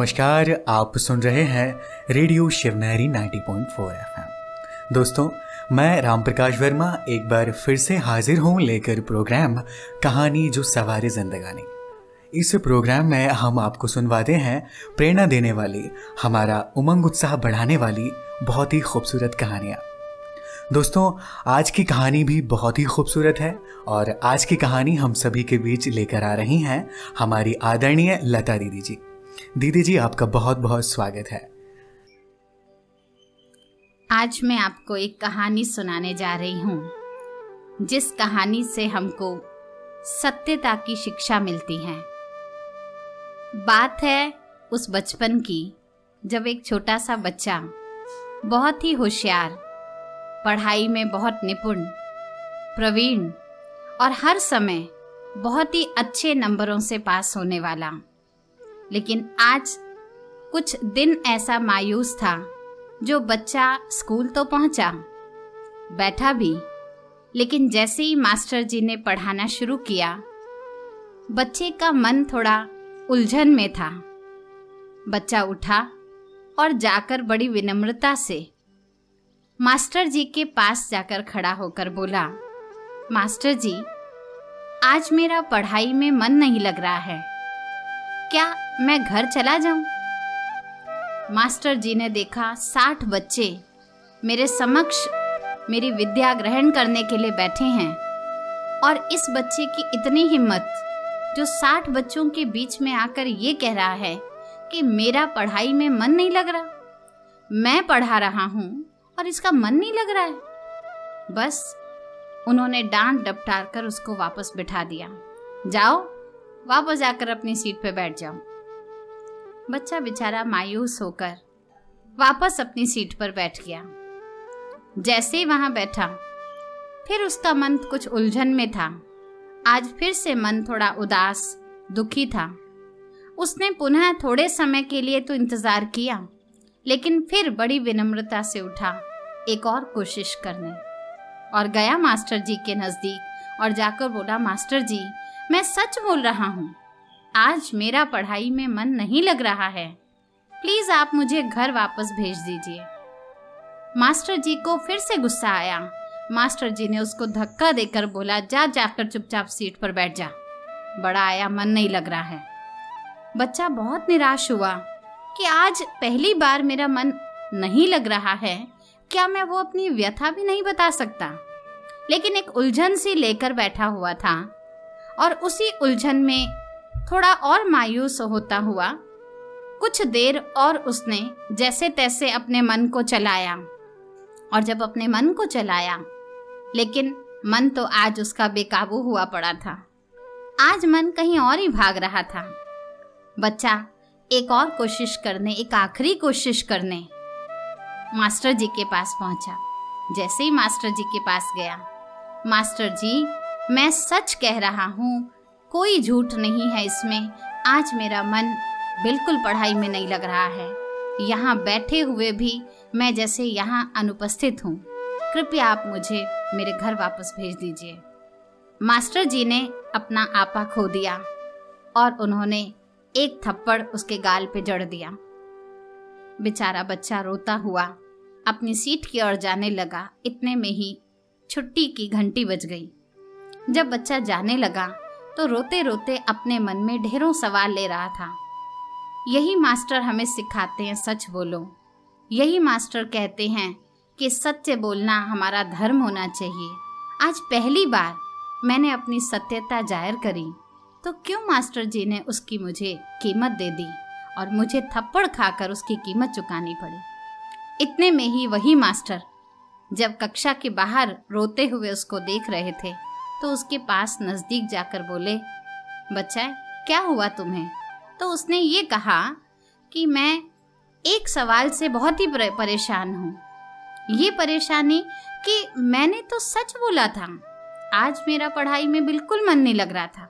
नमस्कार, आप सुन रहे हैं रेडियो शिवनेरी 90.4 FM। दोस्तों, मैं रामप्रकाश वर्मा एक बार फिर से हाजिर हूँ लेकर प्रोग्राम कहानी जो सवारे जिंदगानी। इस प्रोग्राम में हम आपको सुनवाते हैं प्रेरणा देने वाली, हमारा उमंग उत्साह बढ़ाने वाली बहुत ही खूबसूरत कहानियाँ। दोस्तों, आज की कहानी भी बहुत ही खूबसूरत है और आज की कहानी हम सभी के बीच लेकर आ रही हैं हमारी आदरणीय लता दीदी जी। दीदी जी, आपका बहुत बहुत स्वागत है। आज मैं आपको एक कहानी सुनाने जा रही हूँ, जिस कहानी से हमको सत्यता की शिक्षा मिलती है। बात है उस बचपन की जब एक छोटा सा बच्चा बहुत ही होशियार, पढ़ाई में बहुत निपुण, प्रवीण और हर समय बहुत ही अच्छे नंबरों से पास होने वाला, लेकिन आज कुछ दिन ऐसा मायूस था जो बच्चा स्कूल तो पहुंचा, बैठा भी, लेकिन जैसे ही मास्टर जी ने पढ़ाना शुरू किया, बच्चे का मन थोड़ा उलझन में था। बच्चा उठा और जाकर बड़ी विनम्रता से मास्टर जी के पास जाकर खड़ा होकर बोला, मास्टर जी, आज मेरा पढ़ाई में मन नहीं लग रहा है, क्या मैं घर चला जाऊं? मास्टर जी ने देखा 60 बच्चे मेरे समक्ष मेरी विद्या ग्रहण करने के लिए बैठे हैं और इस बच्चे की इतनी हिम्मत जो 60 बच्चों के बीच में आकर ये कह रहा है कि मेरा पढ़ाई में मन नहीं लग रहा, मैं पढ़ा रहा हूं और इसका मन नहीं लग रहा है। बस उन्होंने डांट डपटार कर उसको वापस बिठा दिया। जाओ, वापस जाकर अपनी सीट पे बैठ जाओ। बच्चा बेचारा मायूस होकर वापस अपनी सीट पर बैठ गया। जैसे ही वहां बैठा, फिर उसका मन कुछ उलझन में था। आज फिर से मन थोड़ा उदास, दुखी था। उसने पुनः थोड़े समय के लिए तो इंतजार किया, लेकिन फिर बड़ी विनम्रता से उठा एक और कोशिश करने और गया मास्टर जी के नजदीक और जाकर बोला, मास्टर जी, मैं सच बोल रहा हूँ, आज मेरा पढ़ाई में मन नहीं लग रहा है, प्लीज आप मुझे घर वापस भेज दीजिए। मास्टर जी को फिर से गुस्सा आया। मास्टर जी ने उसको धक्का देकर बोला, जाकर चुपचाप सीट पर बैठ जा, बड़ा आया मन नहीं लग रहा है। बच्चा बहुत निराश हुआ कि आज पहली बार मेरा मन नहीं लग रहा है, क्या मैं वो अपनी व्यथा भी नहीं बता सकता? लेकिन एक उलझन सी लेकर बैठा हुआ था और उसी उलझन में थोड़ा और मायूस होता हुआ कुछ देर और उसने जैसे तैसे अपने मन को चलाया। और जब अपने मन को चलाया, लेकिन मन तो आज उसका बेकाबू हुआ पड़ा था। आज मन कहीं और ही भाग रहा था। बच्चा एक और कोशिश करने, एक आखिरी कोशिश करने मास्टर जी के पास पहुंचा। जैसे ही मास्टर जी के पास गया, मास्टर जी, मैं सच कह रहा हूँ, कोई झूठ नहीं है इसमें, आज मेरा मन बिल्कुल पढ़ाई में नहीं लग रहा है। यहाँ बैठे हुए भी मैं जैसे यहाँ अनुपस्थित हूँ, कृपया आप मुझे मेरे घर वापस भेज दीजिए। मास्टर जी ने अपना आपा खो दिया और उन्होंने एक थप्पड़ उसके गाल पे जड़ दिया। बेचारा बच्चा रोता हुआ अपनी सीट की ओर जाने लगा। इतने में ही छुट्टी की घंटी बज गई। जब बच्चा जाने लगा तो रोते रोते अपने मन में ढेरों सवाल ले रहा था। यही मास्टर हमें सिखाते हैं, सच बोलो। यही मास्टर कहते हैं कि सत्य बोलना हमारा धर्म होना चाहिए। आज पहली बार मैंने अपनी सत्यता जाहिर करी, तो क्यों मास्टर जी ने उसकी मुझे कीमत दे दी और मुझे थप्पड़ खाकर उसकी कीमत चुकानी पड़ी। इतने में ही वही मास्टर जब कक्षा के बाहर रोते हुए उसको देख रहे थे, तो उसके पास नजदीक जाकर बोले, बच्चा, क्या हुआ तुम्हें? तो उसने ये कहा कि मैं एक सवाल से बहुत ही परेशान हूँ। ये परेशानी कि मैंने तो सच बोला था, आज मेरा पढ़ाई में बिल्कुल मन नहीं लग रहा था,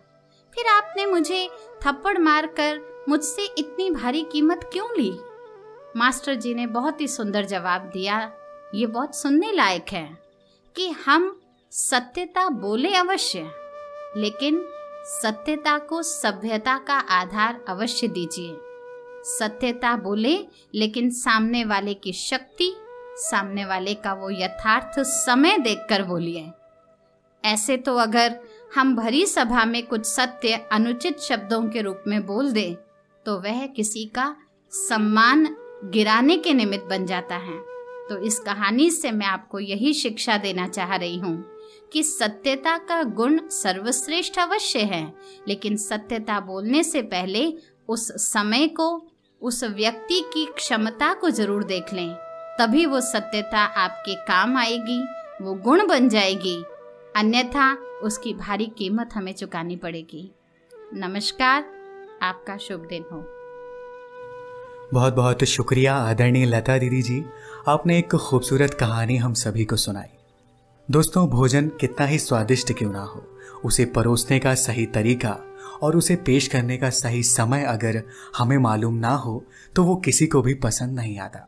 फिर आपने मुझे थप्पड़ मारकर मुझसे इतनी भारी कीमत क्यों ली? मास्टर जी ने बहुत ही सुंदर जवाब दिया। ये बहुत सुनने लायक है कि हम सत्यता बोले अवश्य, लेकिन सत्यता को सभ्यता का आधार अवश्य दीजिए। सत्यता बोले, लेकिन सामने वाले की शक्ति, सामने वाले का वो यथार्थ समय देखकर बोलिए। ऐसे तो अगर हम भरी सभा में कुछ सत्य अनुचित शब्दों के रूप में बोल दें तो वह किसी का सम्मान गिराने के निमित्त बन जाता है। तो इस कहानी से मैं आपको यही शिक्षा देना चाह रही हूँ कि सत्यता का गुण सर्वश्रेष्ठ अवश्य है, लेकिन सत्यता बोलने से पहले उस समय को, उस व्यक्ति की क्षमता को जरूर देख लें, तभी वो सत्यता आपके काम आएगी, वो गुण बन जाएगी, अन्यथा उसकी भारी कीमत हमें चुकानी पड़ेगी। नमस्कार, आपका शुभ दिन हो। बहुत बहुत शुक्रिया आदरणीय लता दीदी जी, आपने एक खूबसूरत कहानी हम सभी को सुनाई। दोस्तों, भोजन कितना ही स्वादिष्ट क्यों ना हो, उसे परोसने का सही तरीका और उसे पेश करने का सही समय अगर हमें मालूम ना हो तो वो किसी को भी पसंद नहीं आता।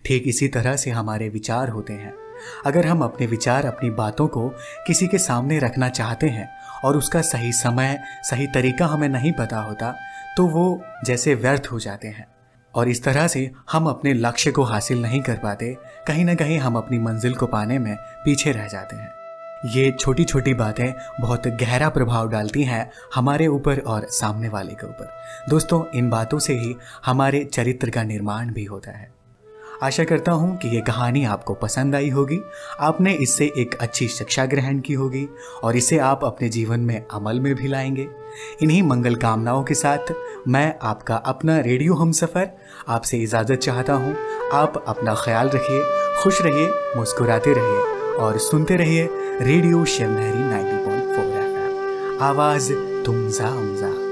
ठीक इसी तरह से हमारे विचार होते हैं। अगर हम अपने विचार, अपनी बातों को किसी के सामने रखना चाहते हैं और उसका सही समय, सही तरीका हमें नहीं पता होता तो वो जैसे व्यर्थ हो जाते हैं और इस तरह से हम अपने लक्ष्य को हासिल नहीं कर पाते। कहीं ना कहीं हम अपनी मंजिल को पाने में पीछे रह जाते हैं। ये छोटी छोटी बातें बहुत गहरा प्रभाव डालती हैं हमारे ऊपर और सामने वाले के ऊपर। दोस्तों, इन बातों से ही हमारे चरित्र का निर्माण भी होता है। आशा करता हूँ कि ये कहानी आपको पसंद आई होगी, आपने इससे एक अच्छी शिक्षा ग्रहण की होगी और इसे आप अपने जीवन में अमल में भी लाएंगे। इन्हीं मंगल कामनाओं के साथ मैं आपका अपना रेडियो हमसफ़र आपसे इजाज़त चाहता हूँ। आप अपना ख्याल रखिए, खुश रहिए, मुस्कुराते रहिए और सुनते रहिए रेडियो शिवलहरी 90.4 FM। आवाज़ तुमजा उमजा।